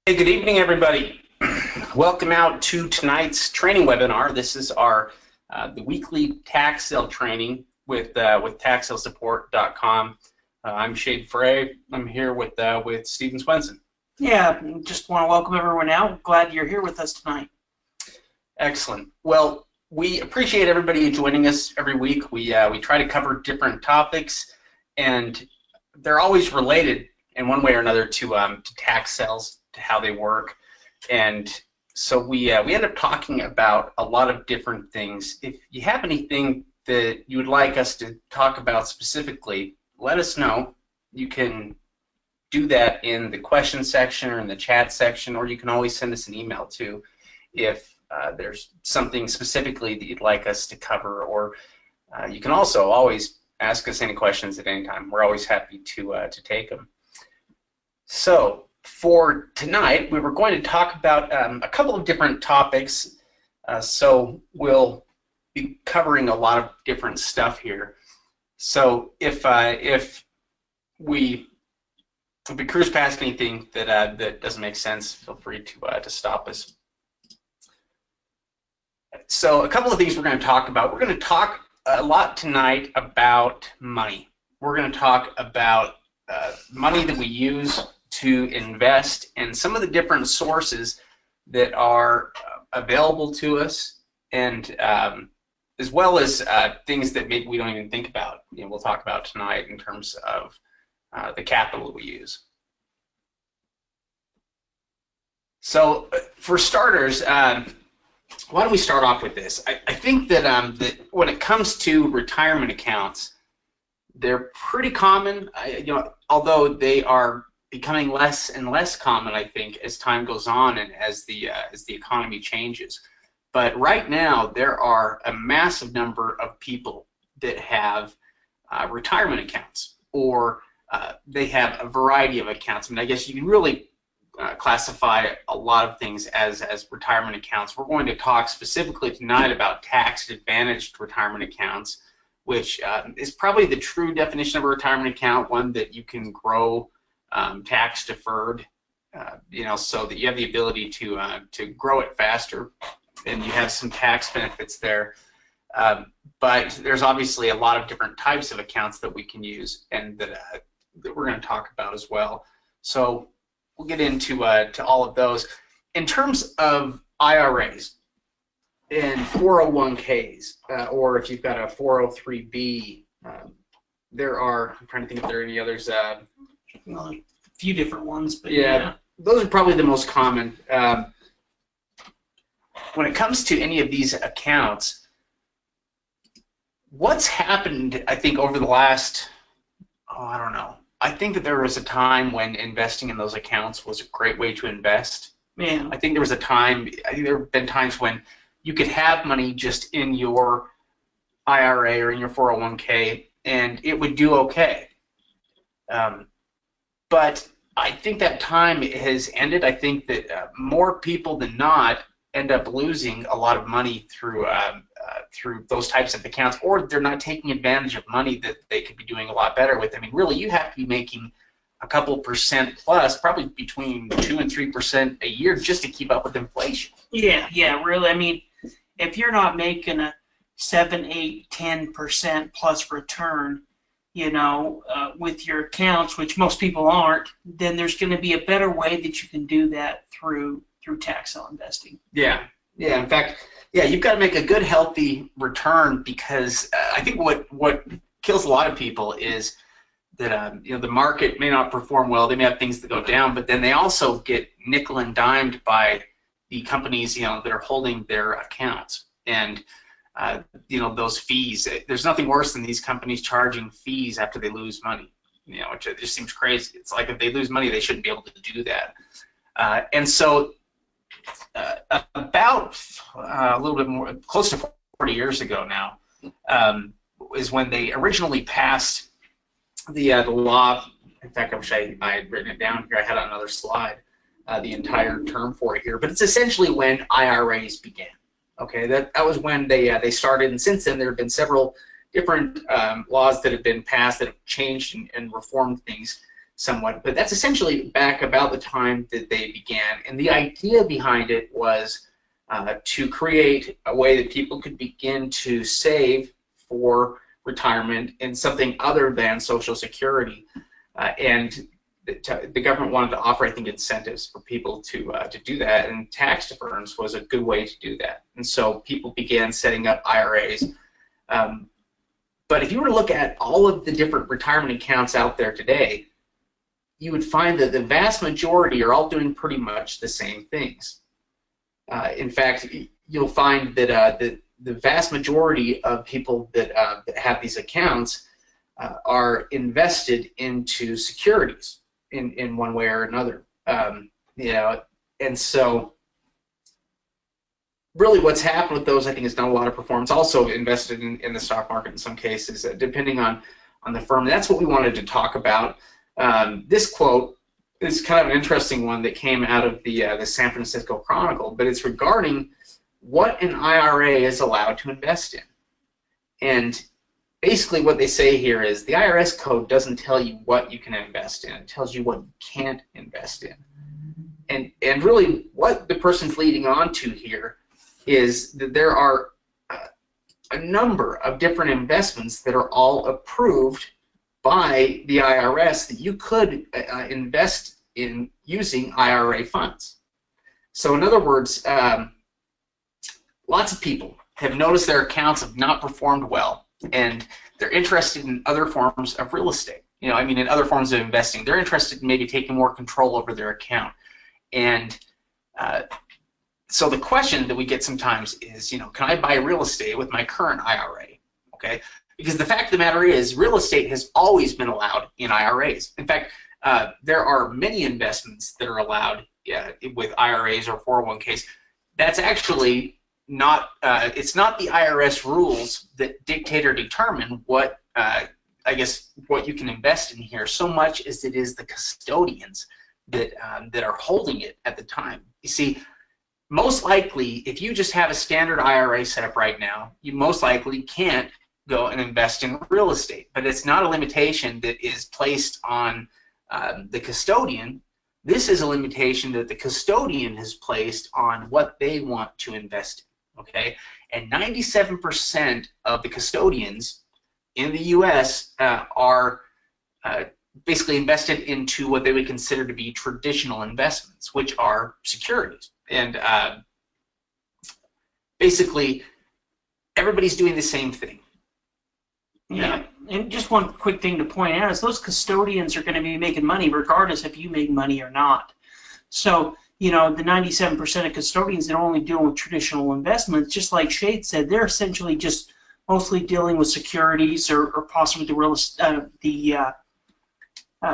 Hey, good evening, everybody. Welcome out to tonight's training webinar. This is our the weekly tax sale training with TaxSaleSupport.com. I'm Shade Frey. I'm here with Stephen Swenson. Yeah, just want to welcome everyone out. Glad you're here with us tonight. Excellent. Well, we appreciate everybody joining us every week. We try to cover different topics, and they're always related in one way or another to tax sales, to how they work. And so we end up talking about a lot of different things. If you have anything that you would like us to talk about specifically, let us know. You can do that in the question section or in the chat section, or you can always send us an email too if there's something specifically that you'd like us to cover, or you can also always ask us any questions at any time. We're always happy to take them. So for tonight, we were going to talk about a couple of different topics, so we'll be covering a lot of different stuff here. So if we cruise past anything that doesn't make sense, feel free to stop us. So a couple of things we're going to talk about. We're going to talk a lot tonight about money. We're going to talk about money that we use to invest and some of the different sources that are available to us, and as well as things that maybe we don't even think about. We'll talk about tonight in terms of the capital we use. So for starters, why don't we start off with this? I think that, that when it comes to retirement accounts, they're pretty common. Although they are becoming less and less common, I think, as time goes on and as the economy changes. But right now, there are a massive number of people that have retirement accounts, or they have a variety of accounts. I mean, I guess you can really classify a lot of things as retirement accounts. We're going to talk specifically tonight about tax-advantaged retirement accounts, which is probably the true definition of a retirement account, one that you can grow tax deferred, so that you have the ability to grow it faster, and you have some tax benefits there. But there's obviously a lot of different types of accounts that we can use, and that we're going to talk about as well. So we'll get into to all of those. In terms of IRAs and 401K's, or if you've got a 403B, there are, I'm trying to think if there are any others. Well, a few different ones, but yeah, those are probably the most common. When it comes to any of these accounts, what's happened, I think, over the last, I don't know. I think that there was a time when investing in those accounts was a great way to invest. Yeah. I think there was a time, I think there have been times when you could have money just in your IRA or in your 401K, and it would do okay. But I think that time has ended. I think that more people than not end up losing a lot of money through those types of accounts, or they're not taking advantage of money that they could be doing a lot better with. I mean, really, you have to be making a couple percent plus, probably between 2 and 3% a year, just to keep up with inflation. Yeah, really. I mean, if you're not making a 7, 8, 10% plus return, with your accounts, which most people aren't, then there's going to be a better way that you can do that through tax sale investing. Yeah. In fact, you've got to make a good, healthy return, because I think what kills a lot of people is that the market may not perform well. They may have things that go down, but then they also get nickel and dimed by the companies that are holding their accounts. And those fees. There's nothing worse than these companies charging fees after they lose money. Which just seems crazy. It's like if they lose money, they shouldn't be able to do that. And so, about a little bit more, close to 40 years ago now, is when they originally passed the law. In fact, I wish I had written it down here. I had another slide, the entire term for it here. But it's essentially when IRAs began. Okay, that was when they started, and since then there have been several different laws that have been passed that have changed and reformed things. somewhat, but that's essentially back about the time that they began. And the idea behind it was to create a way that people could begin to save for retirement in something other than Social Security. And the government wanted to offer, I think, incentives for people to do that, and tax deference was a good way to do that. And so people began setting up IRAs. But if you were to look at all of the different retirement accounts out there today, you would find that the vast majority are all doing pretty much the same things. In fact, you'll find that the vast majority of people that have these accounts are invested into securities in one way or another. You know, and so really what's happened with those, I think, is not a lot of performance. Also invested in the stock market in some cases, depending on the firm. That's what we wanted to talk about. This quote is kind of an interesting one that came out of the San Francisco Chronicle, but it's regarding what an IRA is allowed to invest in. And basically what they say here is the IRS code doesn't tell you what you can invest in. It tells you what you can't invest in. And really what the person's leading on to here is that there are a number of different investments that are all approved by the IRS that you could invest in using IRA funds. So in other words, lots of people have noticed their accounts have not performed well, and they're interested in other forms of real estate. You know, I mean, in other forms of investing. They're interested in maybe taking more control over their account. And so the question that we get sometimes is, you know, can I buy real estate with my current IRA? Okay, because the fact of the matter is, real estate has always been allowed in IRAs. In fact, there are many investments that are allowed with IRAs or 401Ks. That's actually not, it's not the IRS rules that dictate or determine what, I guess, what you can invest in here, so much as it is the custodians that, that are holding it at the time. You see, most likely, if you just have a standard IRA set up right now, you most likely can't go and invest in real estate. But it's not a limitation that is placed on the custodian. This is a limitation that the custodian has placed on what they want to invest in. Okay, and 97% of the custodians in the U.S. Are basically invested into what they would consider to be traditional investments, which are securities. And basically, everybody's doing the same thing. Yeah, and just one quick thing to point out is those custodians are going to be making money regardless if you make money or not. So, you know, the 97% of custodians that are only dealing with traditional investments, just like Shade said, they're essentially just mostly dealing with securities or possibly the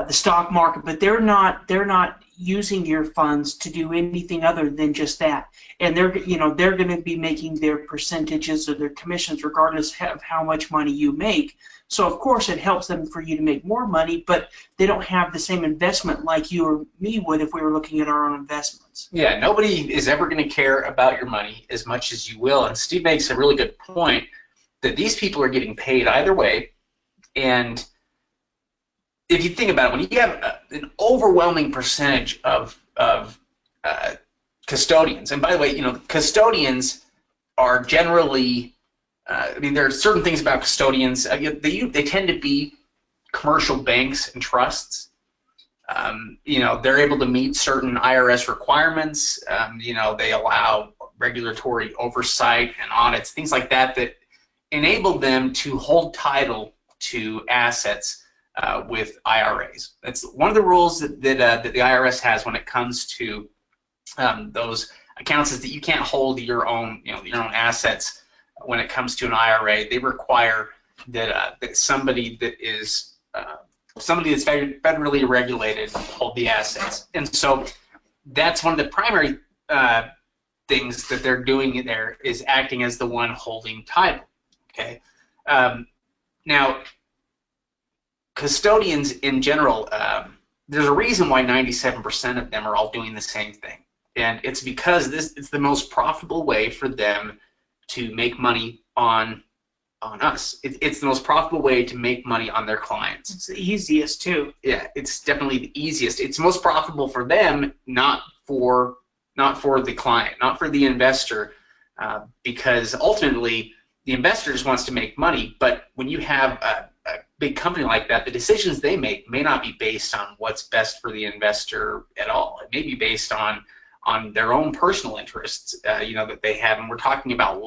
stock market, but they're not using your funds to do anything other than just that. And they're going to be making their percentages or their commissions regardless of how much money you make. So of course it helps them for you to make more money, but they don't have the same investment like you or me would if we were looking at our own investments. Yeah, nobody is ever going to care about your money as much as you will. And Steve makes a really good point that these people are getting paid either way. And if you think about it, when you have an overwhelming percentage of custodians, and by the way, you know, custodians are generally, I mean, there are certain things about custodians. They tend to be commercial banks and trusts. You know, they're able to meet certain IRS requirements. You know, they allow regulatory oversight and audits, things like that, that enable them to hold title to assets with IRAs. That's one of the rules that the IRS has when it comes to those accounts, is that you can't hold your own, you know, your own assets when it comes to an IRA. They require that that somebody that's federally regulated hold the assets, and so that's one of the primary things that they're doing in there, is acting as the one holding title. Okay, now, custodians in general, there's a reason why 97% of them are all doing the same thing, and it's because it's the most profitable way for them to make money on on us. It's the most profitable way to make money on their clients. It's the easiest too. Yeah, it's definitely the easiest. It's most profitable for them, not for the client, not for the investor, because ultimately the investor just wants to make money. But when you have a big company like that, the decisions they make may not be based on what's best for the investor at all. It may be based on their own personal interests, that they have. And we're talking about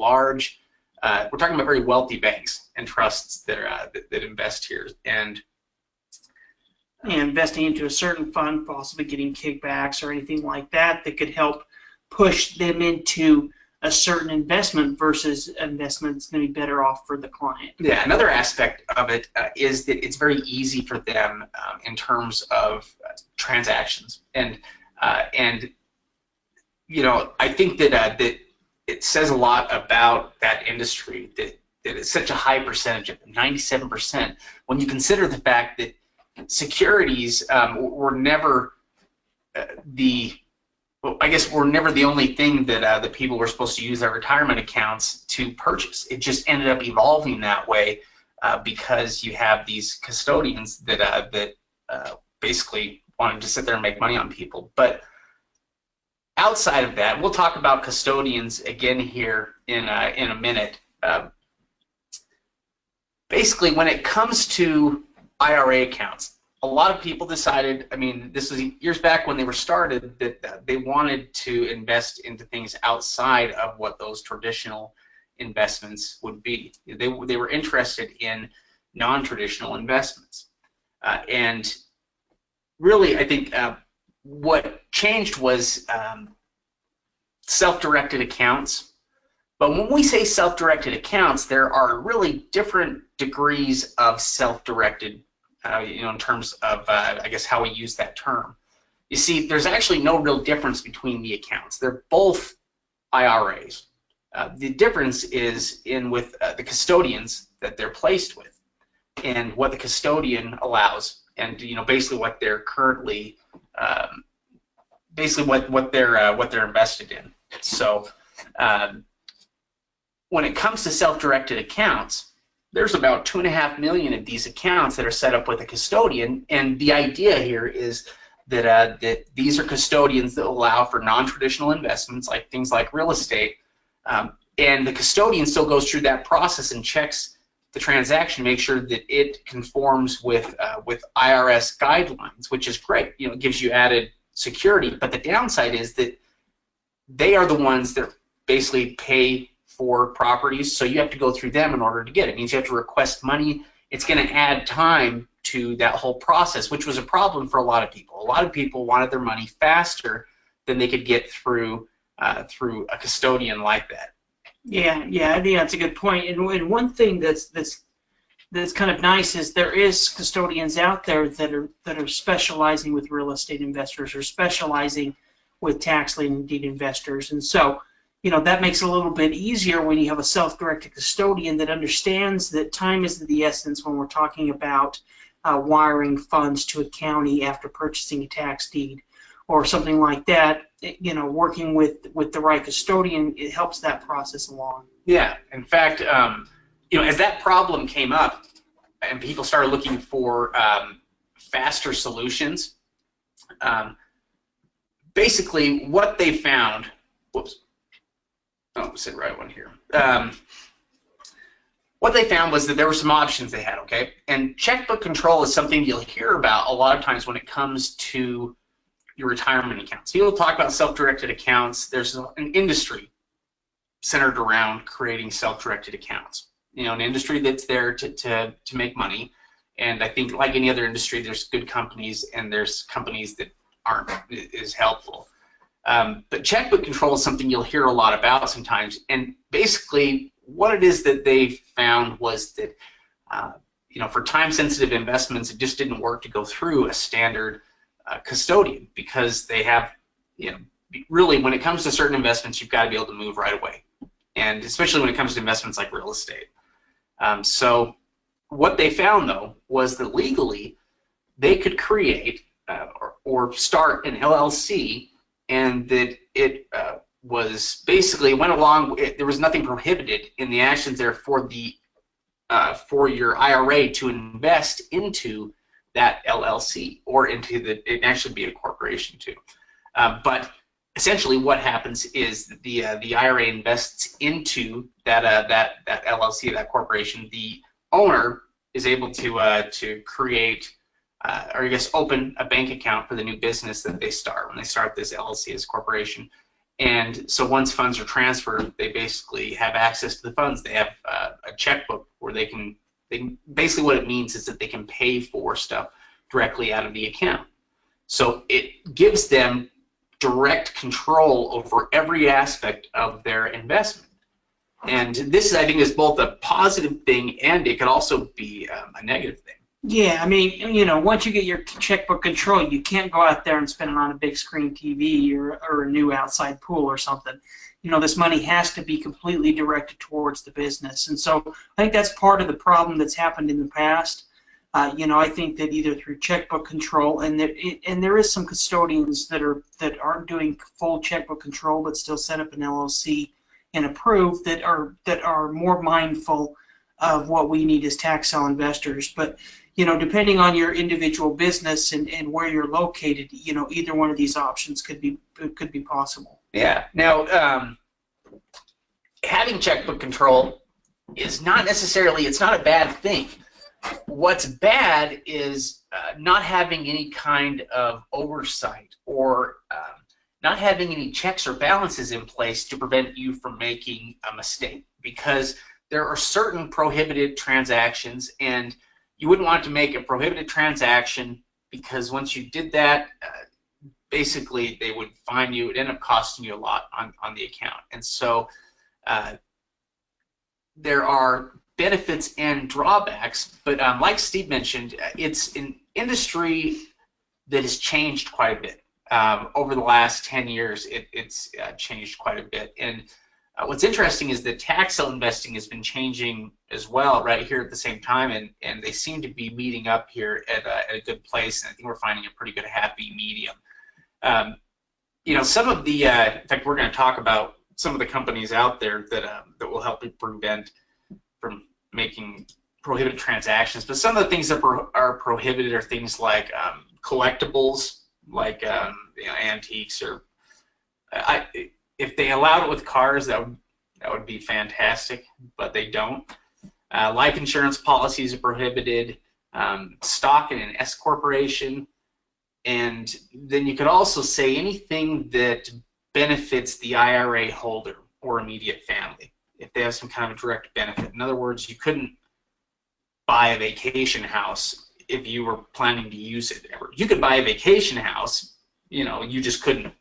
we're talking about very wealthy banks and trusts that invest here, and investing into a certain fund, possibly getting kickbacks or anything like that that could help push them into a certain investment versus investment that's going to be better off for the client. Yeah, another aspect of it is that it's very easy for them in terms of transactions, and I think that it says a lot about that industry that it's such a high percentage of them, 97%, when you consider the fact that securities were never were never the only thing that that people were supposed to use their retirement accounts to purchase. It just ended up evolving that way because you have these custodians that basically wanted to sit there and make money on people. But outside of that, we'll talk about custodians again here in a minute. Basically, when it comes to IRA accounts, a lot of people decided, this was years back when they were started, that they wanted to invest into things outside of what those traditional investments would be. They were interested in non-traditional investments. And really, I think what changed was self-directed accounts. But when we say self-directed accounts, there are really different degrees of self-directed, in terms of, I guess, how we use that term. You see, there's actually no real difference between the accounts. They're both IRAs. The difference is with the custodians that they're placed with, and what the custodian allows, and basically what they're currently, what they're invested in. So when it comes to self-directed accounts, there's about 2.5 million of these accounts that are set up with a custodian, and the idea here is that these are custodians that allow for non-traditional investments, like things like real estate, and the custodian still goes through that process and checks the transaction, make sure that it conforms with IRS guidelines, which is great. It gives you added security. But the downside is that they are the ones that basically pay for properties, so you have to go through them in order to get it. It means you have to request money. It's going to add time to that whole process, which was a problem for a lot of people. A lot of people wanted their money faster than they could get through a custodian like that. Yeah, I think that's a good point. And one thing that's kind of nice is there is custodians out there that are specializing with real estate investors or specializing with tax lien deed investors, and so that makes it a little bit easier when you have a self-directed custodian that understands that time is the essence when we're talking about wiring funds to a county after purchasing a tax deed or something like that. Working with the right custodian, it helps that process along. Yeah, in fact, as that problem came up and people started looking for faster solutions, basically what they found, sit right one here. What they found was that there were some options they had, okay? And checkbook control is something you'll hear about a lot of times when it comes to your retirement accounts. People talk about self-directed accounts. There's an industry centered around creating self-directed accounts. An industry that's there to make money. And I think like any other industry, there's good companies and there's companies that aren't as helpful. But checkbook control is something you'll hear a lot about sometimes, and basically what it is that they found was that for time-sensitive investments, it just didn't work to go through a standard custodian, because they have, really when it comes to certain investments, you've got to be able to move right away, and especially when it comes to investments like real estate. So what they found, though, was that legally they could create or start an LLC, and that it was basically went along. There was nothing prohibited in the actions there for the for your IRA to invest into that LLC or into it can actually be a corporation too. But essentially, what happens is that the IRA invests into that LLC, that corporation. The owner is able to create or I guess open a bank account for the new business that they start when they start this LLC as a corporation. And so once funds are transferred, they basically have access to the funds. They have a checkbook where they can basically what it means is that they can pay for stuff directly out of the account. So it gives them direct control over every aspect of their investment. And this, I think, is both a positive thing and it could also be a negative thing. Yeah, I mean, you know, once you get your checkbook control, you can't go out there and spend it on a big screen TV or a new outside pool or something. You know, this money has to be completely directed towards the business. And so I think that's part of the problem that's happened in the past. You know, I think that either through checkbook control, and there is some custodians that aren't doing full checkbook control but still set up an LLC and approve that are more mindful of what we need as tax sale investors. But you know, depending on your individual business and where you're located, you know, either one of these options could be possible. Yeah. Now, having checkbook control is not necessarily, it's not a bad thing. What's bad is not having any kind of oversight or not having any checks or balances in place to prevent you from making a mistake, because there are certain prohibited transactions, and you wouldn't want to make a prohibited transaction because once you did that, basically they would fine you. It would end up costing you a lot on the account. And so there are benefits and drawbacks, but like Steve mentioned, it's an industry that has changed quite a bit. Over the last 10 years, it's changed quite a bit. And what's interesting is that tax sale investing has been changing as well right here at the same time, and they seem to be meeting up here at a good place, and I think we're finding a pretty good happy medium. You know, some of the, in fact, we're going to talk about some of the companies out there that will help you prevent from making prohibited transactions, but some of the things that are prohibited are things like collectibles, like you know, antiques, or if they allowed it with cars, that would be fantastic, but they don't. Life insurance policies are prohibited, stock in an S corporation, and then you could also say anything that benefits the IRA holder or immediate family, if they have some kind of a direct benefit. In other words, you couldn't buy a vacation house if you were planning to use it ever. You could buy a vacation house, you know, you just couldn't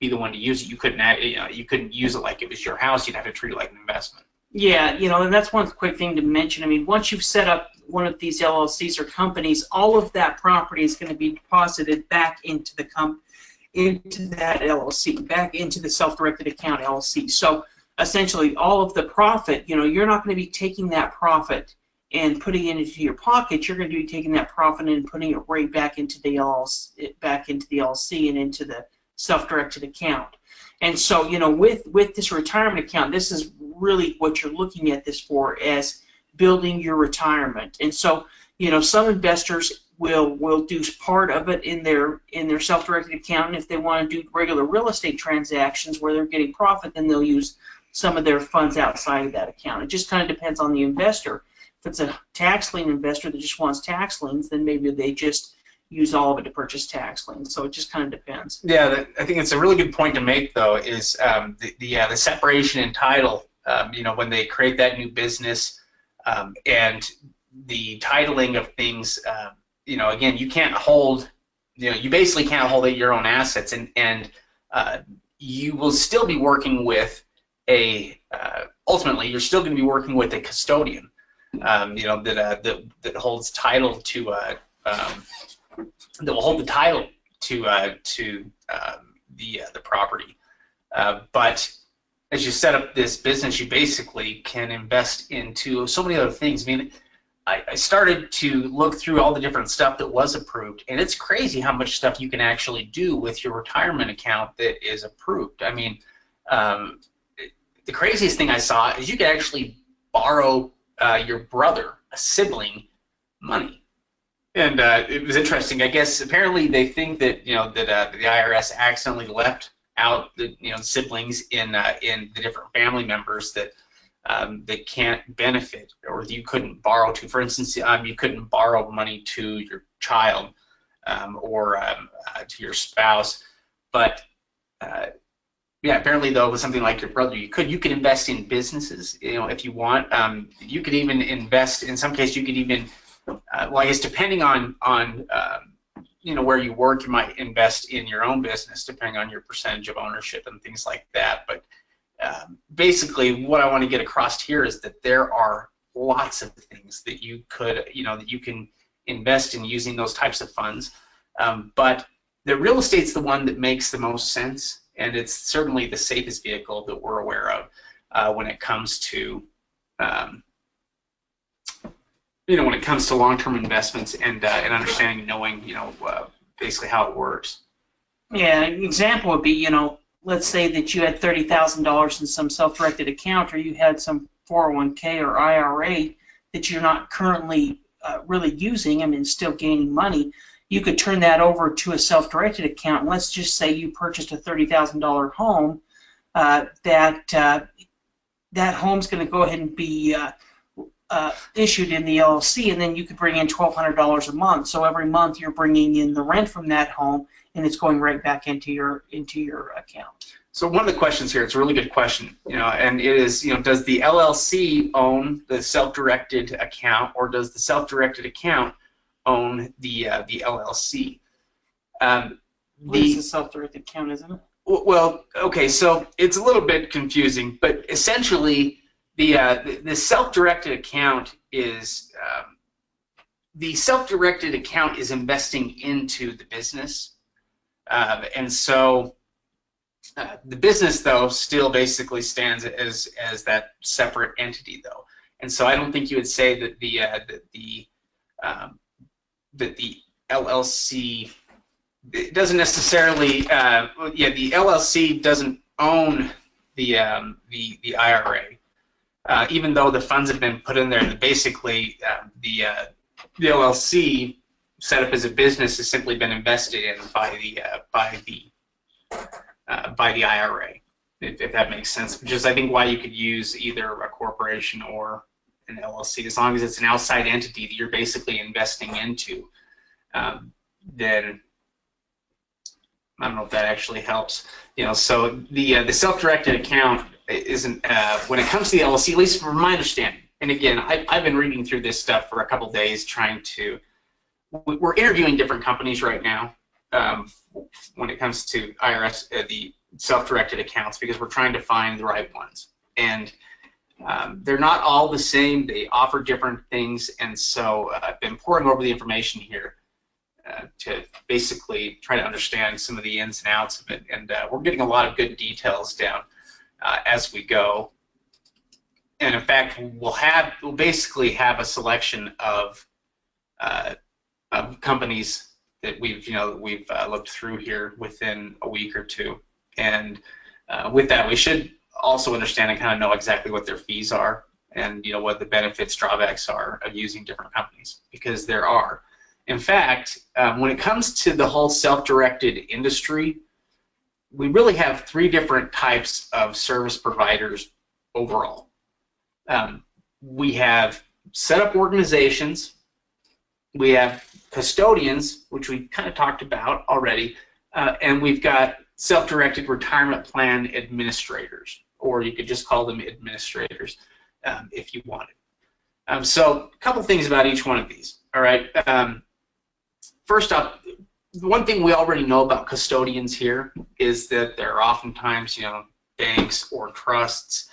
be the one to use it. You couldn't have, you know, you couldn't use it like it was your house. You'd have to treat it like an investment. Yeah, you know, and that's one quick thing to mention. I mean, once you've set up one of these LLCs or companies, all of that property is going to be deposited back into the into that LLC, back into the self-directed account LLC. So essentially, all of the profit, you know, you're not going to be taking that profit and putting it into your pocket. You're going to be taking that profit and putting it right back into the LLC and into the self-directed account. And so, you know, with this retirement account, this is really what you're looking at this for, as building your retirement. And so, you know, some investors will do part of it in their self-directed account, and if they want to do regular real estate transactions where they're getting profit, then they'll use some of their funds outside of that account. It just kind of depends on the investor. If it's a tax lien investor that just wants tax liens, then maybe they just use all of it to purchase tax liens. So it just kind of depends. Yeah, I think it's a really good point to make, though, is the separation in title. You know, when they create that new business and the titling of things, you know, again, you can't hold, you know, you basically can't hold your own assets, and you will still be working with ultimately, you're still going to be working with a custodian, you know, that holds title to that will hold the title to the property. But as you set up this business, you basically can invest into so many other things. I mean, I started to look through all the different stuff that was approved, and it's crazy how much stuff you can actually do with your retirement account that is approved. I mean, the craziest thing I saw is you could actually borrow your brother, a sibling, money. And it was interesting. I guess apparently they think that that the IRS accidentally left out the siblings in the different family members that can't benefit, or you couldn't borrow to. For instance, you couldn't borrow money to your child or to your spouse, but yeah, apparently though, with something like your brother, you could invest in businesses, if you want. You could even invest. In some cases, you could even, well, I guess depending on where you work, you might invest in your own business, depending on your percentage of ownership and things like that. But basically, what I want to get across here is that there are lots of things that you could, that you can invest in using those types of funds. But the real estate's the one that makes the most sense, and it's certainly the safest vehicle that we're aware of when it comes to when it comes to long-term investments and understanding, knowing, basically how it works. Yeah, an example would be, let's say that you had $30,000 in some self-directed account, or you had some 401K or IRA that you're not currently really using, still gaining money. You could turn that over to a self-directed account. Let's just say you purchased a $30,000 home. That home's going to go ahead and be issued in the LLC, and then you could bring in $1,200 a month. So every month you're bringing in the rent from that home, and it's going right back into your account. So one of the questions here, it's a really good question, and it is, does the LLC own the self-directed account, or does the self-directed account own the LLC? It's a self-directed account, isn't it? Well, okay, so it's a little bit confusing, but essentially the self-directed account is investing into the business, and so the business, though, still basically stands as that separate entity, though. And so I don't think you would say that the LLC, it doesn't necessarily, the LLC doesn't own the IRA, even though the funds have been put in there. Basically, the LLC set up as a business has simply been invested in by the IRA, if that makes sense. Which is, I think, why you could use either a corporation or an LLC, as long as it's an outside entity that you're basically investing into. Then I don't know if that actually helps. So the self-directed account isn't, when it comes to the LLC, at least from my understanding. And again, I've been reading through this stuff for a couple days, we're interviewing different companies right now when it comes to IRS, the self-directed accounts, because we're trying to find the right ones. And they're not all the same. They offer different things, and so I've been poring over the information here to basically try to understand some of the ins and outs of it, and we're getting a lot of good details down as we go. And in fact, we'll basically have a selection of companies that we've looked through here within a week or two, and with that, we should also understand and kind of know exactly what their fees are, and what the benefits, drawbacks are of using different companies, because there are. In fact, when it comes to the whole self-directed industry, we really have three different types of service providers overall. We have set-up organizations, we have custodians, which we kind of talked about already, and we've got self-directed retirement plan administrators, or you could just call them administrators if you wanted. So a couple things about each one of these. All right. First up, one thing we already know about custodians here is that they're oftentimes, banks or trusts,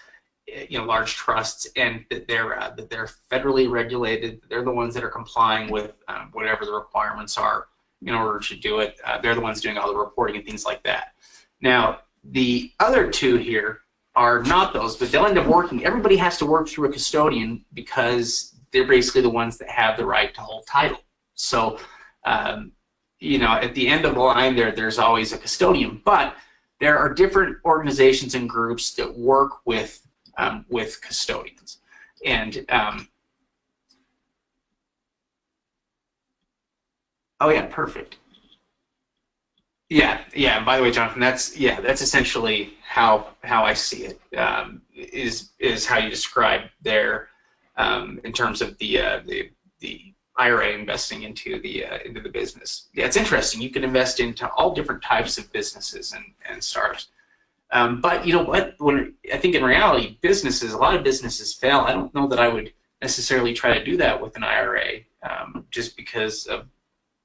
large trusts, and that they're federally regulated. They're the ones that are complying with whatever the requirements are in order to do it. They're the ones doing all the reporting and things like that. Now, the other two here are not those, but they'll end up working. Everybody has to work through a custodian because they're basically the ones that have the right to hold title. So, at the end of the line there's always a custodian, but there are different organizations and groups that work with custodians. And Oh yeah, perfect. Yeah, yeah. And by the way, Jonathan, that's essentially how I see it. Is how you describe there in terms of the IRA investing into the business. Yeah, it's interesting. You can invest into all different types of businesses and startups. But you know what? When I think in reality, a lot of businesses fail. I don't know that I would necessarily try to do that with an IRA, just because of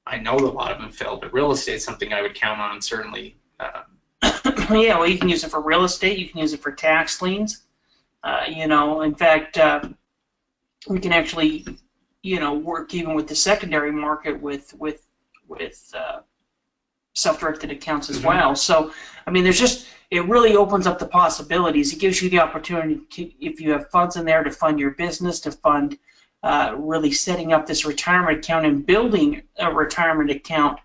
I know a lot of them fail. But real estate is something I would count on certainly. Yeah, well, you can use it for real estate. You can use it for tax liens. In fact, we can actually, work even with the secondary market with self-directed accounts as well. So, I mean, it really opens up the possibilities. It gives you the opportunity to, if you have funds in there, to fund your business, to fund really setting up this retirement account and building a retirement account,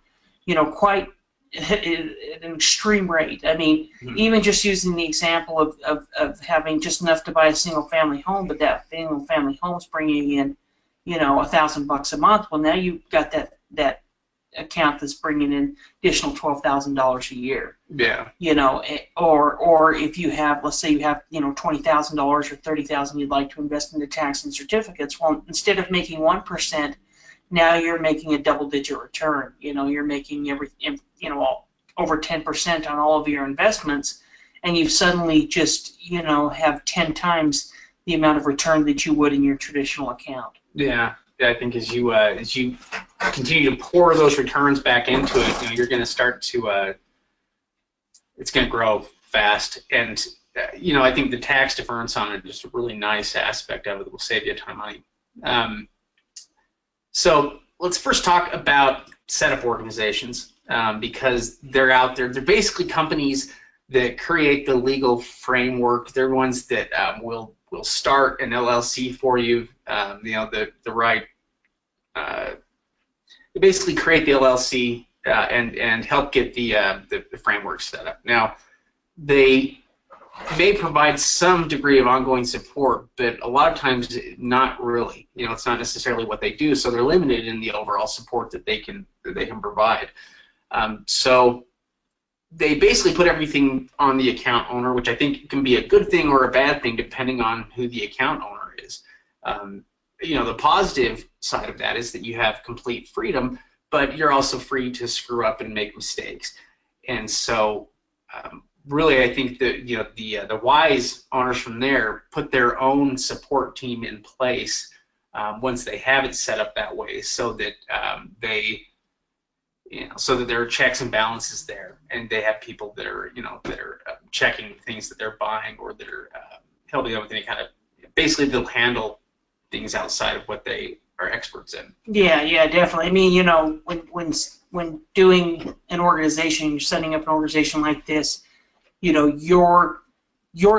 quite at an extreme rate. I mean, even just using the example of having just enough to buy a single-family home, but that single-family home is bringing in, $1,000 a month. Well, now you've got that account that's bringing in additional $12,000 a year. Yeah. Or if you have, let's say you have, $20,000 or $30,000 you'd like to invest in the tax and certificates. Well, instead of making 1%, now you're making a double-digit return. You're making over 10% on all of your investments, and you suddenly just, have 10 times the amount of return that you would in your traditional account. Yeah. I think as you continue to pour those returns back into it, you're going to start to it's going to grow fast, and I think the tax deference on it is a really nice aspect of it that will save you a ton of money. So let's first talk about setup organizations, because they're out there. They're basically companies that create the legal framework. They're ones that will start an LLC for you. The right. They basically create the LLC and help get the framework set up. Now, they may provide some degree of ongoing support, but a lot of times not really. It's not necessarily what they do, so they're limited in the overall support that they can provide. So they basically put everything on the account owner, which I think can be a good thing or a bad thing depending on who the account owner is. The positive side of that is that you have complete freedom, but you're also free to screw up and make mistakes. And so really I think that the wise owners from there put their own support team in place once they have it set up that way, so that so that there are checks and balances there, and they have people that are checking things that they're buying, or that are helping them with any kind of, basically they'll handle things outside of what they are experts in. Yeah, definitely. I mean, when doing an organization, you're setting up an organization like this, you're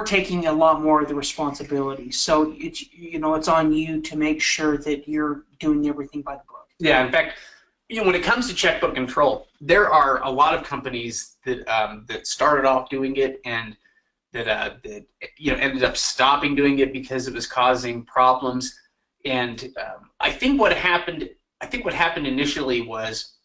taking a lot more of the responsibility. So it's on you to make sure that you're doing everything by the book. Yeah, in fact, when it comes to checkbook control, there are a lot of companies that started off doing it and that ended up stopping doing it because it was causing problems. And I think what happened initially was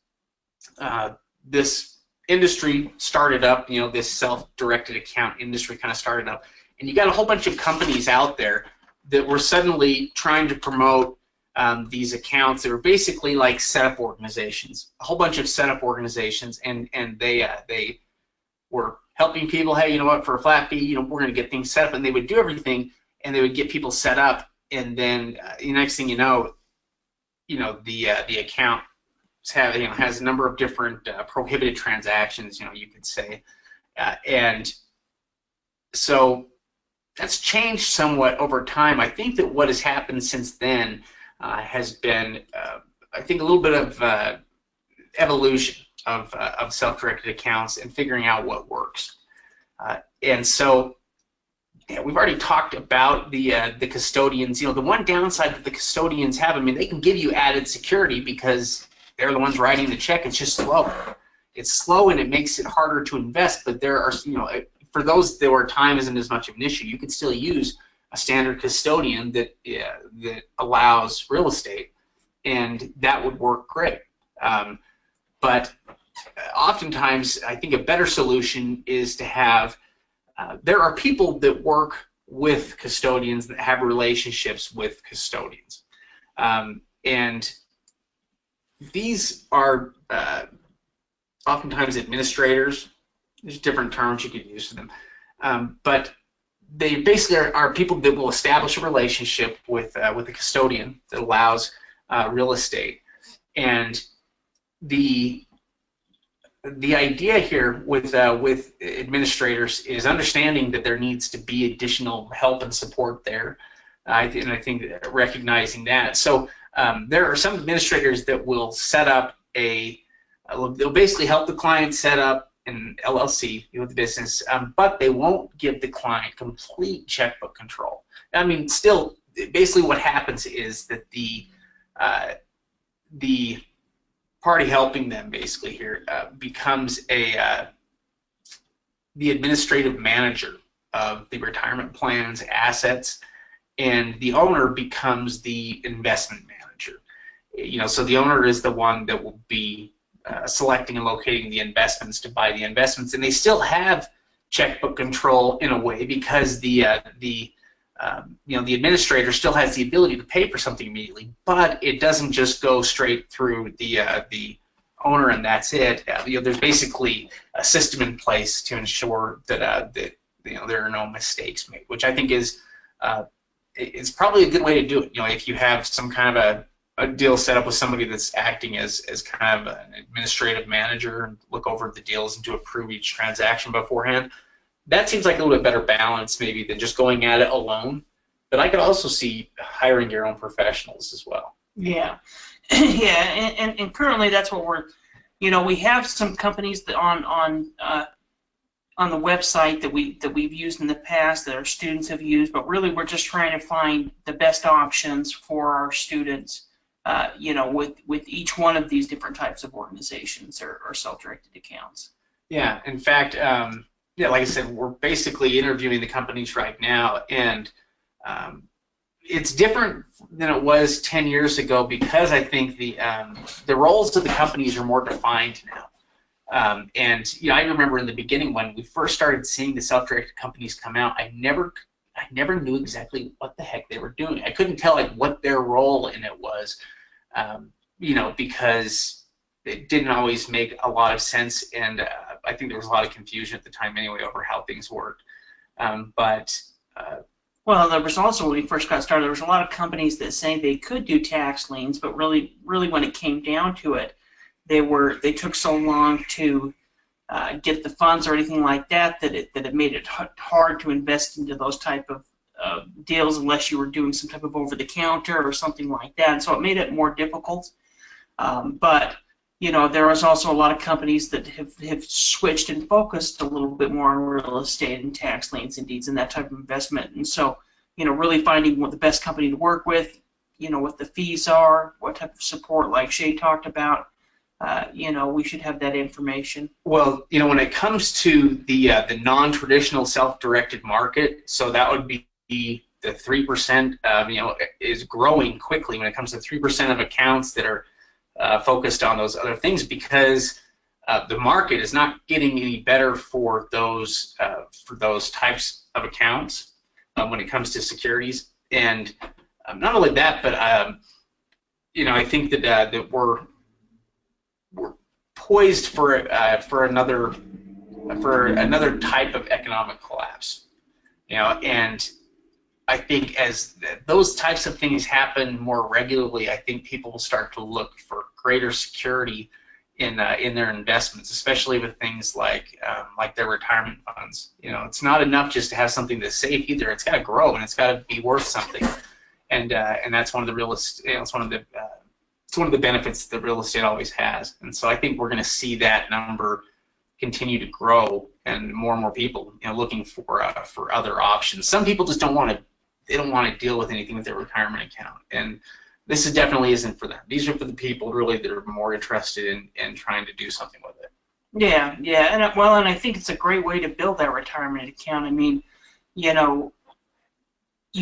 this industry started up. This self-directed account industry kind of started up, and you got a whole bunch of companies out there that were suddenly trying to promote these accounts that were basically like setup organizations, a whole bunch of setup organizations, and they were helping people. Hey, you know what? For a flat fee, we're going to get things set up, and they would do everything, and they would get people set up, and then the next thing the account has a number of different prohibited transactions, you could say, and so that's changed somewhat over time. I think that what has happened since then has been, I think, a little bit of evolution of self-directed accounts and figuring out what works. And so, we've already talked about the custodians. The one downside that the custodians have, I mean, they can give you added security because they're the ones writing the check. It's just slow. It's slow, and it makes it harder to invest. But there are, for those where time isn't as much of an issue, you can still use a standard custodian that allows real estate, and that would work great. But oftentimes, I think a better solution is to have, there are people that work with custodians that have relationships with custodians. And these are oftentimes administrators. There's different terms you could use for them. But they basically are people that will establish a relationship with a custodian that allows real estate. And the idea here with administrators is understanding that there needs to be additional help and support there. And I think recognizing that. So there are some administrators that will set up they'll basically help the client set up an LLC with the business, but they won't give the client complete checkbook control. I mean, still, basically what happens is that the party helping them basically here becomes the administrative manager of the retirement plan's assets, and the owner becomes the investment manager. So the owner is the one that will be selecting and locating the investments to buy the investments, and they still have checkbook control in a way because the administrator still has the ability to pay for something immediately, but it doesn't just go straight through the owner and that's it. There's basically a system in place to ensure that there are no mistakes made, which I think is probably a good way to do it. If you have some kind of a deal set up with somebody that's acting as kind of an administrative manager and look over the deals and to approve each transaction beforehand, that seems like a little bit better balance maybe than just going at it alone. But I could also see hiring your own professionals as well. Yeah, yeah, and currently that's what we're, we have some companies that on the website that we've used in the past that our students have used, but really we're just trying to find the best options for our students. With each one of these different types of organizations or self-directed accounts. Yeah, in fact, like I said, we're basically interviewing the companies right now, and it's different than it was 10 years ago because I think the roles of the companies are more defined now. And I remember in the beginning when we first started seeing the self-directed companies come out, I never knew exactly what the heck they were doing. I couldn't tell what their role in it was, because it didn't always make a lot of sense, and I think there was a lot of confusion at the time anyway over how things worked. Well, there was also, when we first got started, there was a lot of companies that say they could do tax liens, but really when it came down to it, they took so long to get the funds or anything like that it made it hard to invest into those type of deals unless you were doing some type of over-the-counter or something like that. And so it made it more difficult. But there was also a lot of companies that have switched and focused a little bit more on real estate and tax liens and deeds and that type of investment. And so, really finding what the best company to work with, what the fees are, what type of support, like Shay talked about. We should have that information. Well, when it comes to the non-traditional self-directed market, so that would be the 3%, is growing quickly when it comes to 3% of accounts that are focused on those other things, because the market is not getting any better for those types of accounts when it comes to securities. And not only that, but I think that we're poised for another type of economic collapse, and I think as those types of things happen more regularly, I think people will start to look for greater security in their investments, especially with things like their retirement funds. It's not enough just to have something that's safe either. It's got to grow and it's got to be worth something, and that's one of the it's one of the benefits that real estate always has. And so I think we're going to see that number continue to grow, and more people looking for other options. Some people just don't want to deal with anything with their retirement account, and this definitely isn't for them. These are for the people really that are more interested in trying to do something with it. Yeah, and I think it's a great way to build that retirement account. I mean, you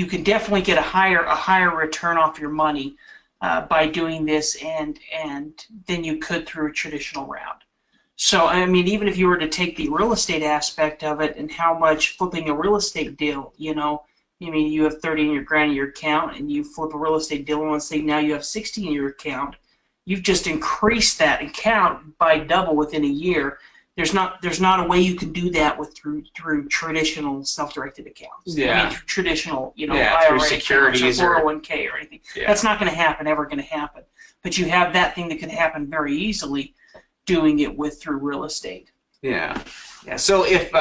can definitely get a higher return off your money by doing this, and than you could through a traditional route. So, I mean, even if you were to take the real estate aspect of it and how much flipping a real estate deal, you know, I mean, you have 30 in your grand in your account, and you flip a real estate deal, and let's say now you have 60 in your account, you've just increased that account by double within a year. There's not a way you can do that through traditional self-directed accounts. Yeah. I mean, through traditional, you know, Yeah, IRA through securities accounts or 401K or anything. Yeah. That's not going to happen, ever going to happen. But you have that thing that can happen very easily, doing it through real estate. Yeah. Yeah. So if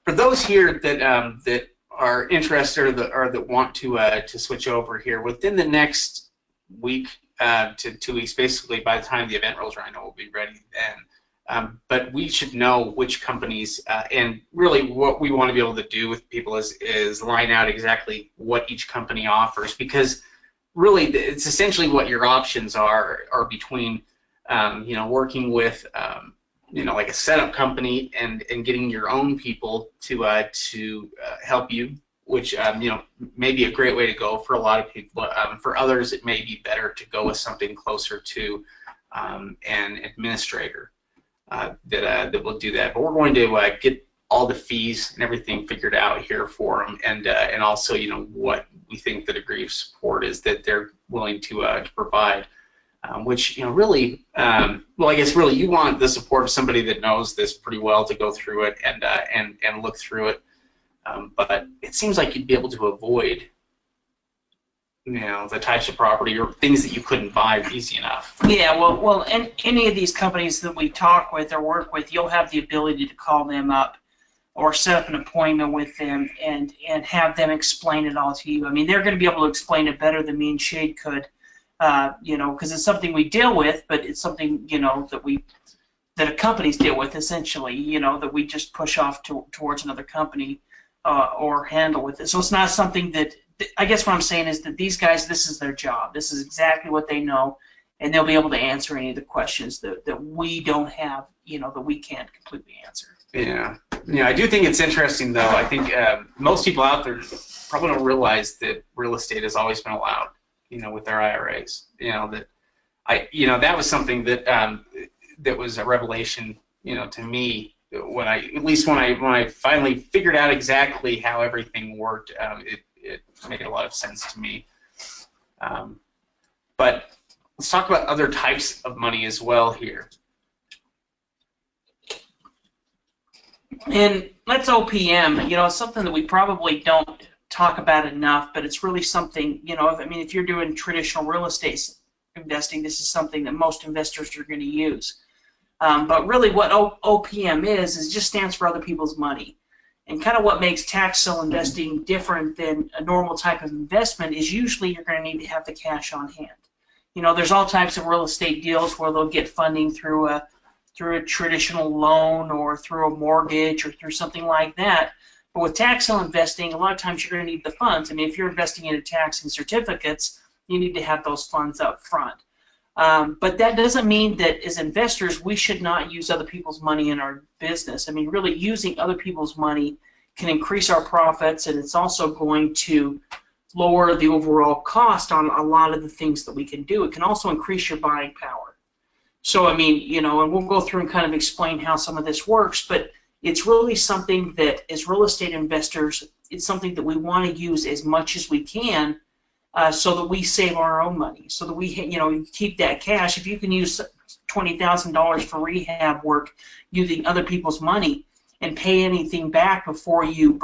for those here that are interested or that want to switch over here within the next week to 2 weeks, basically by the time the event rolls around, I know we'll be ready then. But we should know which companies, and really what we want to be able to do with people is line out exactly what each company offers, because really it's essentially what your options are between you know, working with you know, like a setup company and getting your own people to help you, which you know, may be a great way to go for a lot of people. For others, it may be better to go with something closer to an administrator that will do that. But we're going to get all the fees and everything figured out here for them, and also, you know, what we think the degree of support is that they're willing to provide. Which, you know, really, well, I guess really you want the support of somebody that knows this pretty well to go through it and look through it. But it seems like you'd be able to avoid, you know, the types of property or things that you couldn't buy easy enough. Yeah, well, and any of these companies that we talk with or work with, you'll have the ability to call them up or set up an appointment with them and have them explain it all to you. I mean, they're going to be able to explain it better than me and Shade could. You know, because it's something we deal with, but it's something, you know, that companies deal with, essentially, you know, that we just push off towards another company or handle with it. So it's not something that, I guess what I'm saying is that these guys, this is their job. This is exactly what they know, and they'll be able to answer any of the questions that we don't have, you know, that we can't completely answer. Yeah. Yeah, I do think it's interesting, though. I think most people out there probably don't realize that real estate has always been allowed, you know, with their IRAs. You know, that was something that that was a revelation, you know, to me when I finally figured out exactly how everything worked. It made a lot of sense to me. But let's talk about other types of money as well here. And that's OPM. You know, it's something that we probably don't talk about enough, but it's really something, you know, I mean, if you're doing traditional real estate investing, this is something that most investors are going to use. But really what OPM is it just stands for other people's money. And kind of what makes tax sale investing different than a normal type of investment is usually you're going to need to have the cash on hand. You know, there's all types of real estate deals where they'll get funding through a traditional loan or through a mortgage or through something like that. But with tax sale investing, a lot of times you're going to need the funds. I mean, if you're investing in tax lien certificates, you need to have those funds up front. But that doesn't mean that as investors, we should not use other people's money in our business. I mean, really using other people's money can increase our profits, and it's also going to lower the overall cost on a lot of the things that we can do. It can also increase your buying power. So, I mean, you know, and we'll go through and kind of explain how some of this works, but it's really something that, as real estate investors, it's something that we want to use as much as we can so that we save our own money, so that we, you know, keep that cash. If you can use $20,000 for rehab work using other people's money and pay anything back before you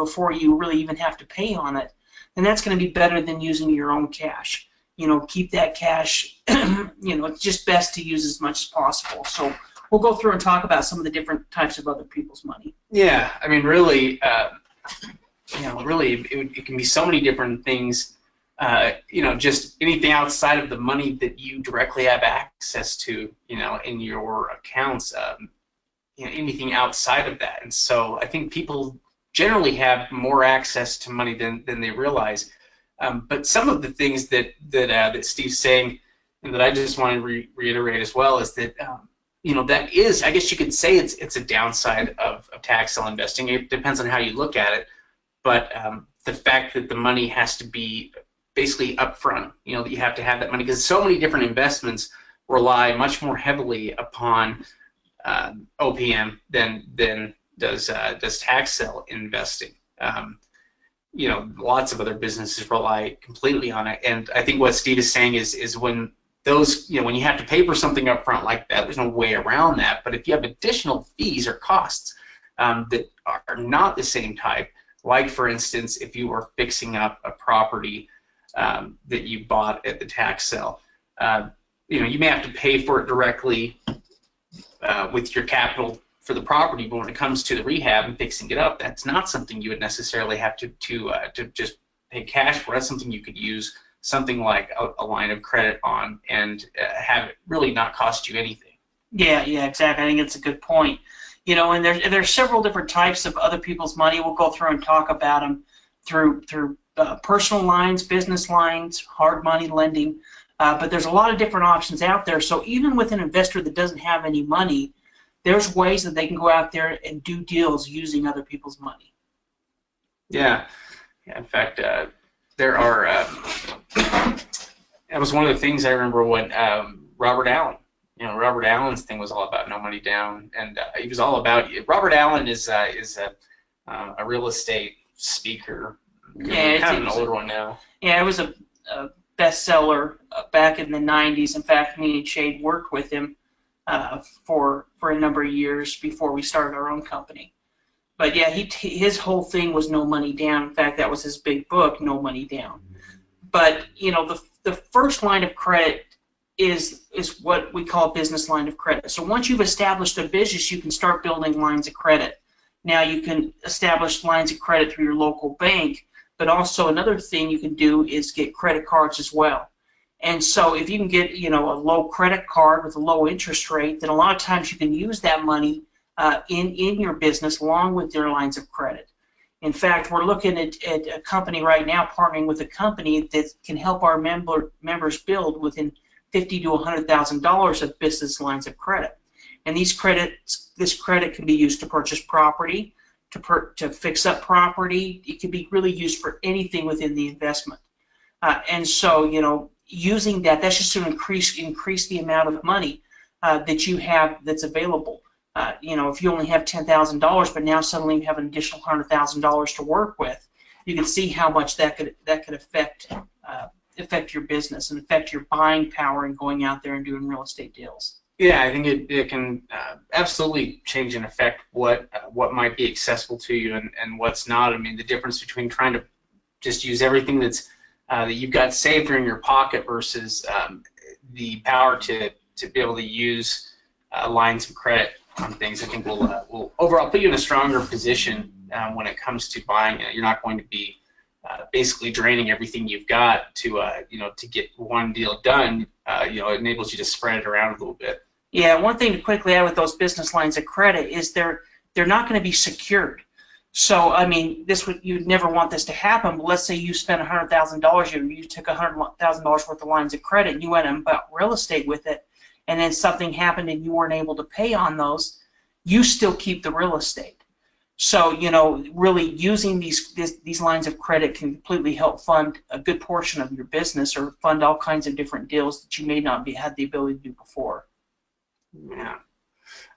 really even have to pay on it, then that's going to be better than using your own cash. You know, keep that cash, you know, it's just best to use as much as possible. So we'll go through and talk about some of the different types of other people's money. Yeah, I mean, really, you know, really, it can be so many different things. You know, just anything outside of the money that you directly have access to, you know, in your accounts, you know, anything outside of that. And so I think people generally have more access to money than they realize. But some of the things that Steve's saying, and that I just want to reiterate as well, is that you know, that is, I guess you could say it's a downside of tax sale investing. It depends on how you look at it, but the fact that the money has to be basically upfront. That you have to have that money, because so many different investments rely much more heavily upon OPM than does tax sale investing. Lots of other businesses rely completely on it, and I think what Steve is saying is when those, when you have to pay for something up front like that, there's no way around that. But if you have additional fees or costs that are not the same type, like for instance, if you were fixing up a property that you bought at the tax sale, you may have to pay for it directly with your capital for the property, but when it comes to the rehab and fixing it up, that's not something you would necessarily have to just pay cash for. That's something you could use something like a line of credit on, and have it really not cost you anything. Yeah, exactly. I think it's a good point. And there's several different types of other people's money. We'll go through and talk about them through personal lines, business lines, hard money lending. But there's a lot of different options out there. So even with an investor that doesn't have any money, there's ways that they can go out there and do deals using other people's money. Yeah. In fact, there are. That was one of the things I remember when Robert Allen. Robert Allen's thing was all about no money down, and he was all about. Robert Allen is a real estate speaker. Yeah, kind of an older one now. Yeah, it was a bestseller back in the 90s. In fact, me and Shade worked with him for a number of years before we started our own company. But yeah, his whole thing was no money down. In fact, that was his big book, No Money Down. But the first line of credit is what we call business line of credit. So once you've established a business, you can start building lines of credit. Now you can establish lines of credit through your local bank, but also another thing you can do is get credit cards as well. And so if you can get a low credit card with a low interest rate, then a lot of times you can use that money in your business along with your lines of credit. In fact, we're looking at a company right now, partnering with a company that can help our members build within $50,000 to $100,000 of business lines of credit. And this credit can be used to purchase property, to fix up property. It can be really used for anything within the investment. And so, using that's just to increase the amount of money that you have that's available. If you only have $10,000, but now suddenly you have an additional $100,000 to work with, you can see how much that could affect your business and affect your buying power and going out there and doing real estate deals. Yeah, I think it can absolutely change and affect what might be accessible to you and what's not. I mean, the difference between trying to just use everything that's that you've got saved or in your pocket versus the power to be able to use lines of credit on things, I think will overall put you in a stronger position when it comes to buying it. You're not going to be basically draining everything you've got to get one deal done. It enables you to spread it around a little bit. Yeah, one thing to quickly add with those business lines of credit is they're not going to be secured. So, I mean, you'd never want this to happen, but let's say you spent $100,000, you took $100,000 worth of lines of credit, and you went and bought real estate with it, and then something happened and you weren't able to pay on those, you still keep the real estate. So, really using these lines of credit can completely help fund a good portion of your business or fund all kinds of different deals that you may not had the ability to do before. Yeah.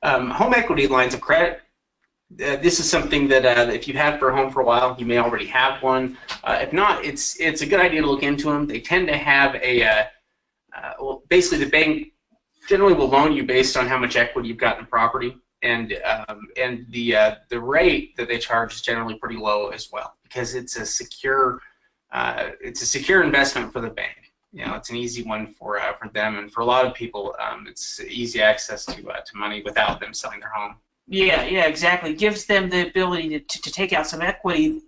Home equity lines of credit. This is something that if you've had for a home for a while, you may already have one. If not, it's a good idea to look into them. They tend to have basically the bank generally will loan you based on how much equity you've got in the property, and the rate that they charge is generally pretty low as well because it's a secure investment for the bank. It's an easy one for them, and for a lot of people, it's easy access to money without them selling their home. Yeah, exactly. It gives them the ability to take out some equity,